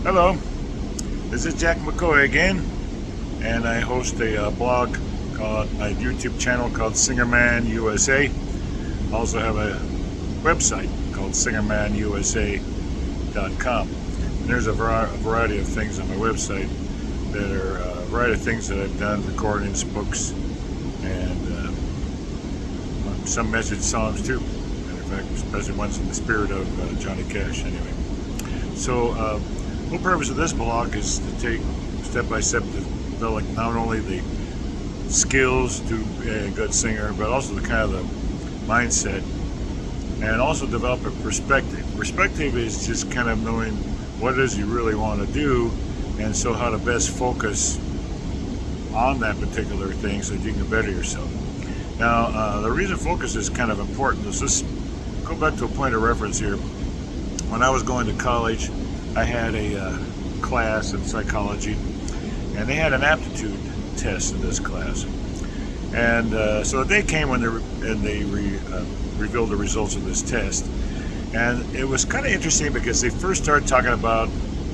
Hello, this is Jack McCoy again, and I host a blog called a YouTube channel called Singerman USA. I also have a website called SingermanUSA.com. And there's a variety of things on my website that are a variety of things that I've done, recordings, books, and some message songs too. Matter of fact, especially ones in the spirit of Johnny Cash. Anyway, so. The whole purpose of this blog is to take step by step to develop not only the skills to be a good singer, but also the kind of the mindset, and also develop a perspective. Perspective is just kind of knowing what it is you really want to do, and so how to best focus on that particular thing so that you can better yourself. Now, the reason focus is kind of important is this. Go back to a point of reference here. When I was going to college, I had a class in psychology, and they had an aptitude test in this class. And so the day came when they revealed the results of this test. And it was kind of interesting because they first started talking about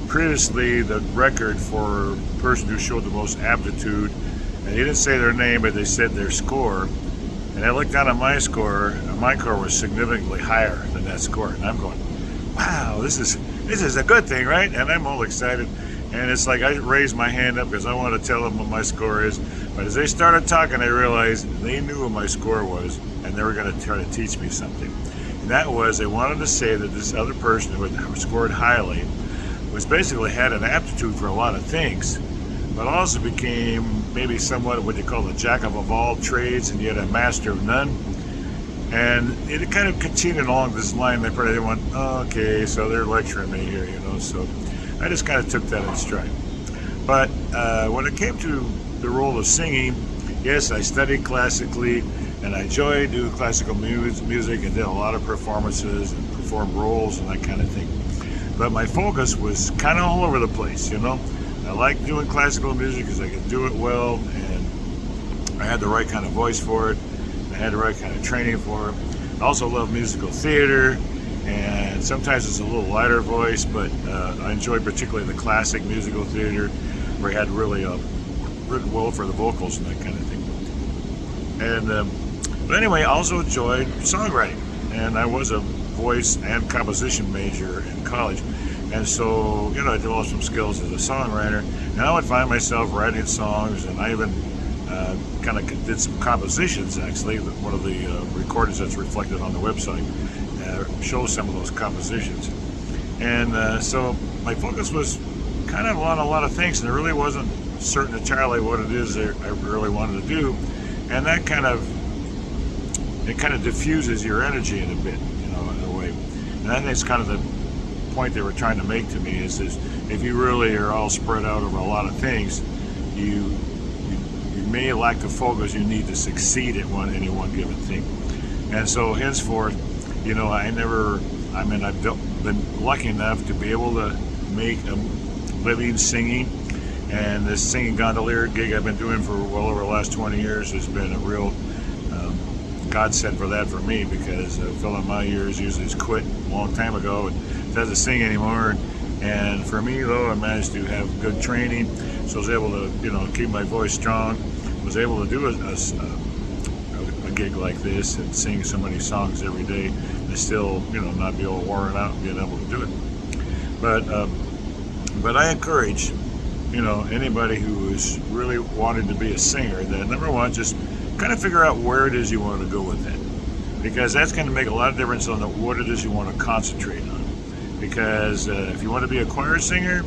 previously the record for the person who showed the most aptitude. And they didn't say their name, but they said their score. And I looked down at my score, and my score was significantly higher than that score. And I'm going, wow, this is a good thing, right? And I'm all excited. And it's like I raised my hand up because I want to tell them what my score is. But as they started talking, I realized they knew what my score was, and they were going to try to teach me something. And that was, they wanted to say that this other person who had scored highly was basically had an aptitude for a lot of things, but also became maybe somewhat what you call a jack of all trades and yet a master of none. And it kind of continued along this line. They probably went, oh, okay, so they're lecturing me here, So I just kind of took that in stride. But when it came to the role of singing, yes, I studied classically, and I enjoyed doing classical music and did a lot of performances and performed roles and that kind of thing. But my focus was kind of all over the place, I liked doing classical music because I could do it well, and I had the right kind of voice for it. I had the right kind of training for it. I also love musical theater, and sometimes it's a little lighter voice, but I enjoy particularly the classic musical theater where I had really written well for the vocals and that kind of thing. And but anyway, I also enjoyed songwriting, and I was a voice and composition major in college, and so I developed some skills as a songwriter, and I would find myself writing songs, and I even kind of did some compositions. Actually, one of the recordings that's reflected on the website shows some of those compositions. And so my focus was kind of on a lot of things, and it really wasn't certain entirely what it is that I really wanted to do. And that kind of diffuses your energy in a bit, in a way. And I think it's kind of the point they were trying to make to me is if you really are all spread out over a lot of things, you may lack the focus you need to succeed at any one given thing. And so henceforth, I've been lucky enough to be able to make a living singing, and this singing gondolier gig I've been doing for well over the last 20 years has been a real godsend for that for me, because a fellow in my years usually has quit a long time ago and doesn't sing anymore. And for me, though, I managed to have good training, so I was able to, keep my voice strong. Was able to do a gig like this and sing so many songs every day, and still, not be all worn out and being able to do it. But I encourage, anybody who is really wanting to be a singer, that number one, just kind of figure out where it is you want to go with it, because that's going to make a lot of difference on what it is you want to concentrate on. Because if you want to be a choir singer,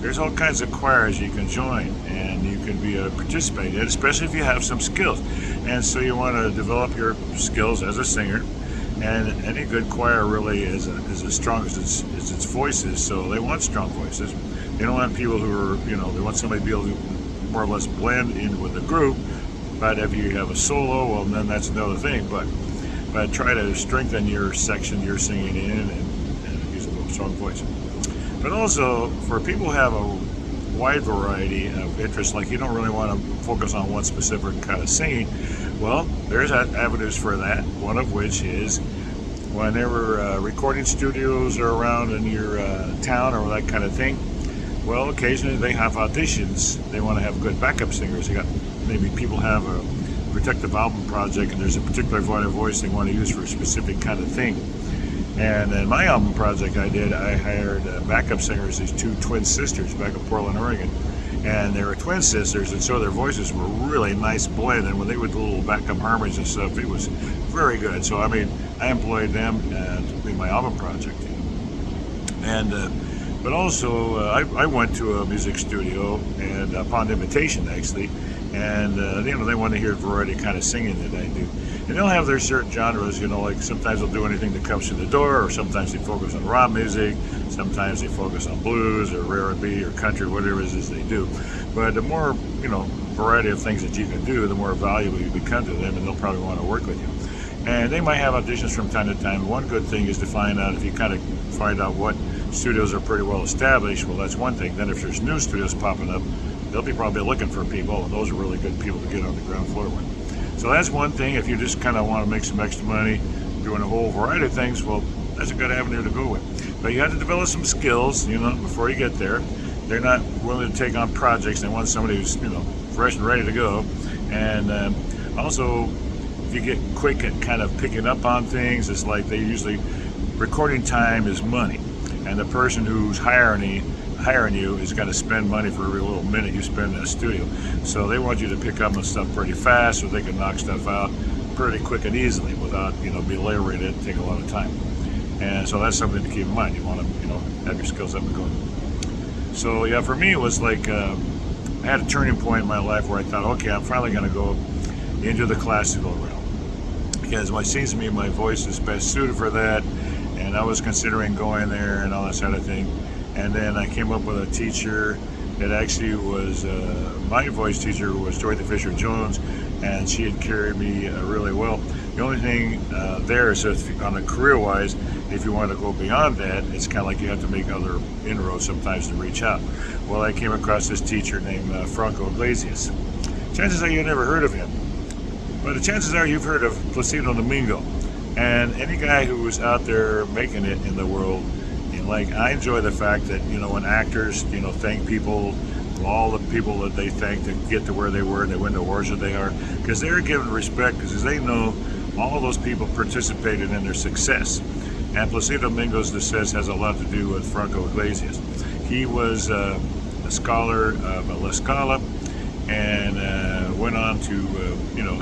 there's all kinds of choirs you can join, and you can be a participant in, especially if you have some skills. And so you want to develop your skills as a singer. And any good choir really is as strong as its voices. So they want strong voices. They don't want people who are, they want somebody to be able to more or less blend in with the group. But if you have a solo, well, then that's another thing. But try to strengthen your section you're singing in and use a strong voice. But also, for people who have a wide variety of interests, like you don't really want to focus on one specific kind of singing, well, there's avenues for that, one of which is whenever recording studios are around in your town or that kind of thing, Well, occasionally they have auditions. They want to have good backup singers. They got maybe people have a protective album project, and there's a particular voice they want to use for a specific kind of thing. And in my album project I did, I hired backup singers, these two twin sisters back in Portland, Oregon. And they were twin sisters, and so their voices were really nice blend. And when they would do little backup harmonies and stuff, it was very good. So I employed them in my album project. And but also I went to a music studio, and upon invitation actually, and they want to hear a variety of kind of singing that I do. And they'll have their certain genres, like sometimes they'll do anything that comes through the door, or sometimes they focus on rock music, sometimes they focus on blues or R&B or country, whatever it is they do. But the more, variety of things that you can do, the more valuable you become to them, and they'll probably want to work with you. And they might have auditions from time to time. One good thing is to find out, if you kind of find out what studios are pretty well established, well, that's one thing. Then if there's new studios popping up, they'll be probably looking for people, and those are really good people to get on the ground floor with. So that's one thing. If you just kind of want to make some extra money doing a whole variety of things, well, that's a good avenue to go with. But you have to develop some skills, before you get there. They're not willing to take on projects. They want somebody who's, fresh and ready to go. And also, if you get quick at kind of picking up on things, it's like recording time is money. And the person who's hiring you is going to spend money for every little minute you spend in the studio. So they want you to pick up on stuff pretty fast, so they can knock stuff out pretty quick and easily without, belaboring it and take a lot of time. And so that's something to keep in mind. You want to, have your skills up and going. So yeah, for me it was like I had a turning point in my life where I thought, okay, I'm finally going to go into the classical realm, because it seems to me my voice is best suited for that. And I was considering going there and all that sort of thing. And then I came up with a teacher that actually was, my voice teacher was Dorothy Fisher Jones, and she had carried me really well. The only thing there is, if, on a career-wise, if you want to go beyond that, it's kind of like you have to make other inroads sometimes to reach out. Well, I came across this teacher named Franco Iglesias. Chances are you never heard of him, but the chances are you've heard of Placido Domingo. And any guy who is out there making it in the world, I enjoy the fact that, when actors, thank people, all the people that they thank to get to where they were and they win the awards that they are, because they're given respect, because they know all of those people participated in their success. And Placido Domingo's success has a lot to do with Franco Iglesias. He was a scholar of La Scala, and went on to,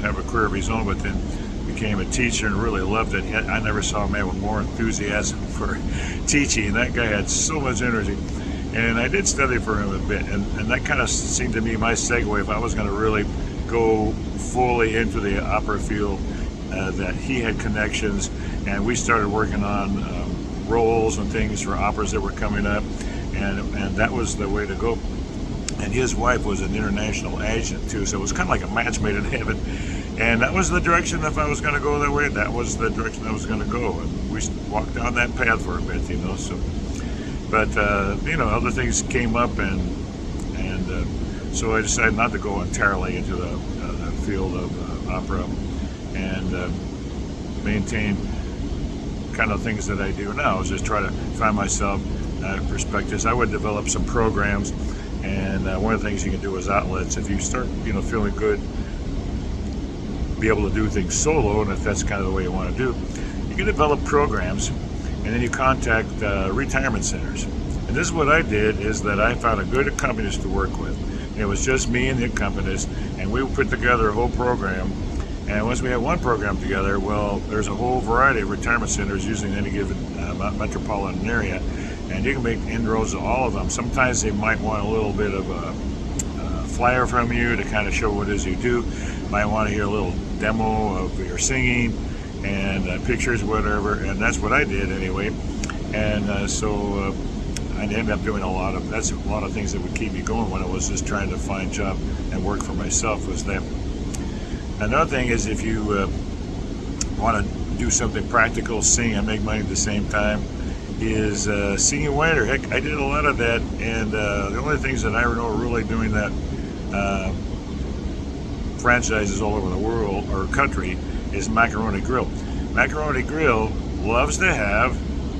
have a career of his own, but then became a teacher and really loved it. I never saw a man with more enthusiasm for teaching. That guy had so much energy. And I did study for him a bit, and that kind of seemed to be my segue if I was going to really go fully into the opera field, that he had connections, and we started working on roles and things for operas that were coming up, and that was the way to go. And his wife was an international agent too, so it was kind of like a match made in heaven. And that was the direction, if I was going to go that way, that was the direction I was going to go. And we walked down that path for a bit, so. But, other things came up, and so I decided not to go entirely into the field of opera, and maintain kind of things that I do now, is just try to find myself perspectives. I would develop some programs, and one of the things you can do is outlets. If you start, feeling good, be able to do things solo, and if that's kind of the way you want to do, you can develop programs, and then you contact retirement centers. And this is what I did, is that I found a good accompanist to work with. And it was just me and the accompanist, and we put together a whole program. And once we had one program together, well, there's a whole variety of retirement centers using any given metropolitan area, and you can make inroads to all of them. Sometimes they might want a little bit of a flyer from you to kind of show what it is you do. Might want to hear a little demo of your singing and pictures, whatever, and that's what I did anyway. And so I ended up doing a lot of things that would keep me going when I was just trying to find a job and work for myself, was that. Another thing is, if you want to do something practical, sing and make money at the same time, is singing waiter. Heck, I did a lot of that, and the only things that I know really doing that franchises all over the world or country is Macaroni Grill. Macaroni Grill loves to have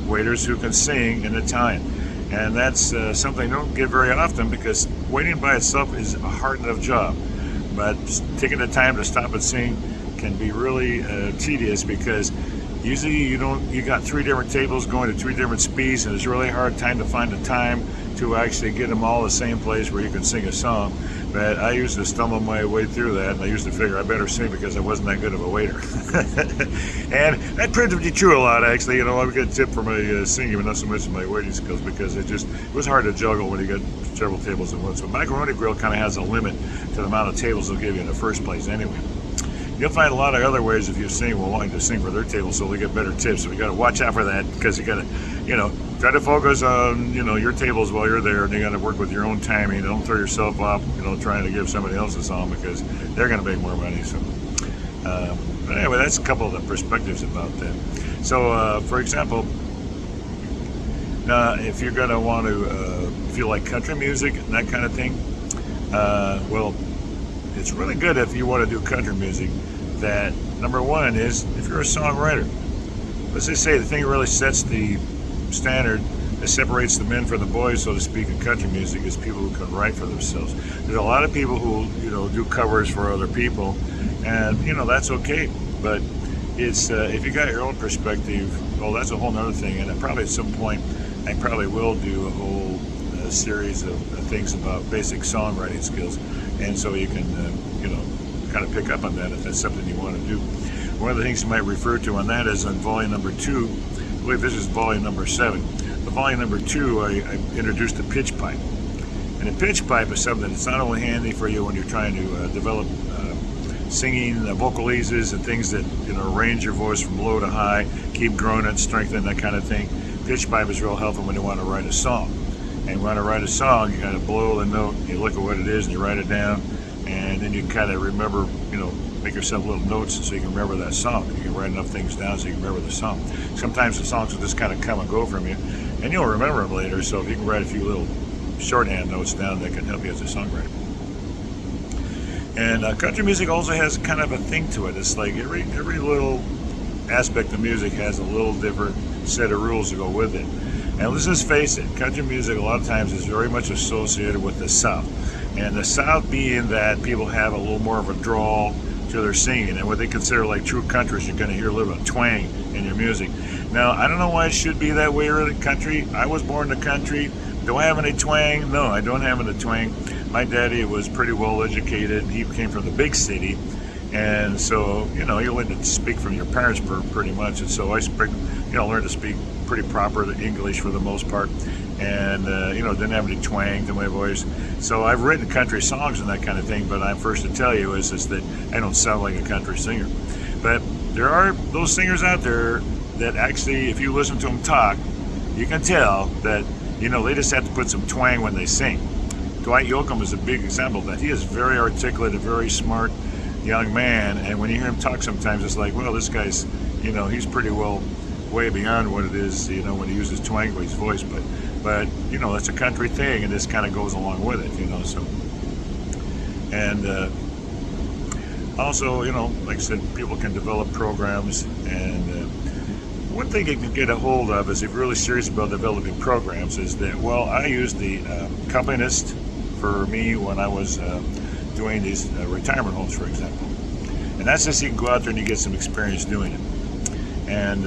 waiters who can sing in Italian. And that's something I don't get very often because waiting by itself is a hard enough job. But taking the time to stop and sing can be really tedious because usually you got 3 different tables going at 3 different speeds, and it's a really hard time to find the time to actually get them all the same place where you can sing a song. But I used to stumble my way through that, and I used to figure I better sing because I wasn't that good of a waiter. And that proved to be true a lot, actually. You know, I would get a tip for my singing, but not so much my waiting skills because it was hard to juggle when you got several tables at once. So Macaroni Grill kind of has a limit to the amount of tables they'll give you in the first place anyway. You'll find a lot of other ways if you sing will wanting to sing for their table so they get better tips. So we got to watch out for that because you got to, try to focus on, your tables while you're there, and you got to work with your own timing. Don't throw yourself off, trying to give somebody else a song because they're going to make more money. So, but anyway, that's a couple of the perspectives about that. So, for example, if you're going to want to, if you like country music and that kind of thing, well, it's really good if you want to do country music that, number one is, if you're a songwriter, let's just say the thing that really sets the standard that separates the men from the boys, so to speak, in country music is people who can write for themselves. There's a lot of people who, do covers for other people, and, that's okay, but it's, if you got your own perspective, well, that's a whole nother thing, and probably at some point, I probably will do a whole series of things about basic songwriting skills, and so you can, kind of pick up on that if that's something you want to do. One of the things you might refer to on that is on volume number 2. I believe this is volume number 7. The volume number 2, I introduced a pitch pipe. And a pitch pipe is something that's not only handy for you when you're trying to develop singing vocalises and things that, range your voice from low to high, keep growing and strengthening, that kind of thing. Pitch pipe is real helpful when you want to write a song. And you want to write a song, you got to blow the note, you look at what it is, and you write it down, and then you can kind of remember, make yourself little notes so you can remember that song. You can write enough things down so you can remember the song. Sometimes the songs will just kind of come and go from you, and you'll remember them later, so if you can write a few little shorthand notes down, that can help you as a songwriter. And country music also has kind of a thing to it. It's like every little aspect of music has a little different set of rules to go with it. And let's just face it, country music a lot of times is very much associated with the South. And the South being that people have a little more of a drawl to their singing, and what they consider like true country, you're going to hear a little bit of twang in your music. Now, I don't know why it should be that way in the country. I was born in the country. Do I have any twang? No, I don't have any twang. My daddy was pretty well educated. He came from the big city, and so, you learn to speak from your parents pretty much. And so I learned to speak pretty proper English for the most part, and didn't have any twang to my voice. So I've written country songs and that kind of thing, but I'm first to tell you is that I don't sound like a country singer. But there are those singers out there that actually, if you listen to them talk, you can tell that, they just have to put some twang when they sing. Dwight Yoakam is a big example of that. He is very articulate, a very smart young man, and when you hear him talk sometimes, it's like, well, this guy's, he's pretty well way beyond what it is, when he uses twang with his voice, but it's a country thing, and this kind of goes along with it, so. And also, like I said, people can develop programs, and one thing you can get a hold of is if you're really serious about developing programs is that, well, I used the Accompanist for me when I was doing these retirement homes, for example. And that's just you can go out there and you get some experience doing it. And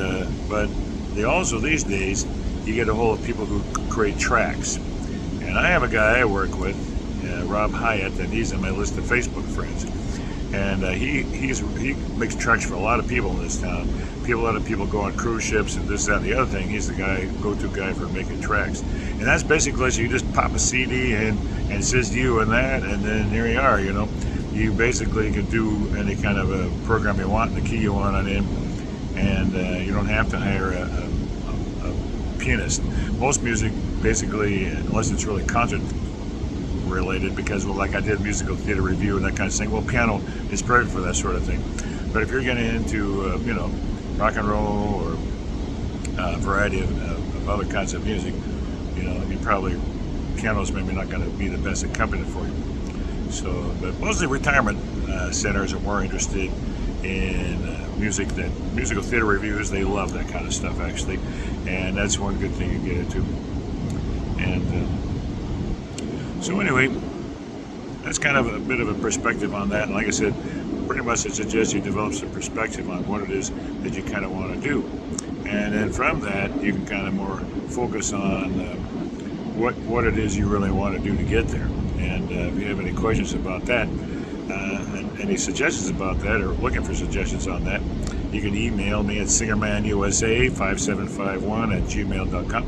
but they also, these days, you get a hold of people who create tracks. And I have a guy I work with, Rob Hyatt, and he's on my list of Facebook friends. And he makes tracks for a lot of people in this town. A lot of people go on cruise ships and this, that, and the other thing. He's the go-to guy for making tracks. And that's basically, so you just pop a CD and it says you and that, and then here you are, You basically can do any kind of a program you want, the key you want on in, and you don't have to hire a pianist. Most music, basically, unless it's really concert related, because, well, like I did musical theater review and that kind of thing, well, piano is perfect for that sort of thing. But if you're getting into, rock and roll or a variety of other kinds of music, you probably, piano's maybe not going to be the best accompaniment for you. So, but mostly retirement centers are more interested in musical theater reviews. They love that kind of stuff, actually, and that's one good thing you get into. And so anyway, that's kind of a bit of a perspective on that. And like I said, pretty much it suggests you develop some perspective on what it is that you kind of want to do. And then from that, you can kind of more focus on what it is you really want to do to get there. And if you have any questions about that, and any suggestions about that, or looking for suggestions on that, you can email me at singermanusa5751@gmail.com.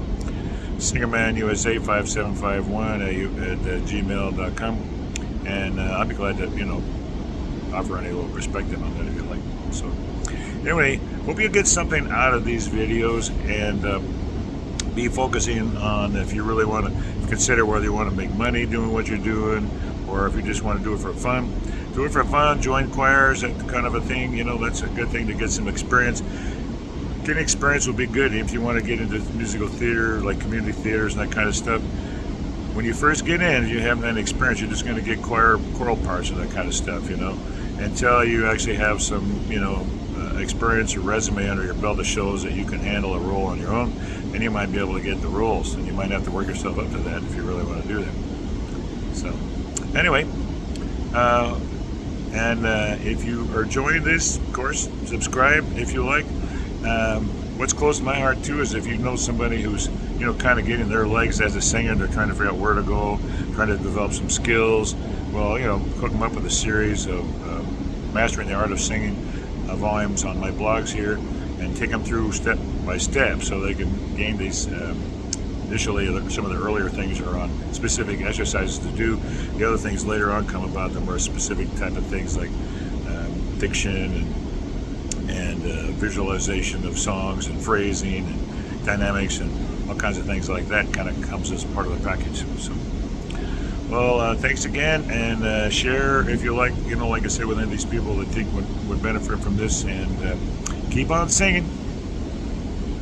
singermanusa5751@gmail.com. And I'll be glad to, offer any little perspective on that if you like. So anyway, hope you get something out of these videos, and be focusing on, if you really want to consider whether you want to make money doing what you're doing, or if you just want to do it for fun. Do it for fun, join choirs, that kind of a thing. That's a good thing to get some experience. Getting experience will be good if you want to get into musical theater, like community theaters and that kind of stuff. When you first get in, if you haven't had experience, you're just going to get choral parts and that kind of stuff, until you actually have some, experience or resume under your belt that shows that you can handle a role on your own, then you might be able to get the roles, and you might have to work yourself up to that if you really want to do that. So anyway, if you are enjoying this, of course, subscribe if you like. What's close to my heart too is if you know somebody who's kind of getting their legs as a singer, they're trying to figure out where to go, trying to develop some skills. Well, hook them up with a series of Mastering the Art of Singing volumes on my blogs here, and take them through step by step so they can gain these. Initially, some of the earlier things are on specific exercises to do. The other things later on come about the more specific type of things like diction and visualization of songs and phrasing and dynamics and all kinds of things like that. Kind of comes as part of the package. So, well, thanks again, and share if you like. Like I said, with any of these people that think would benefit from this, and keep on singing.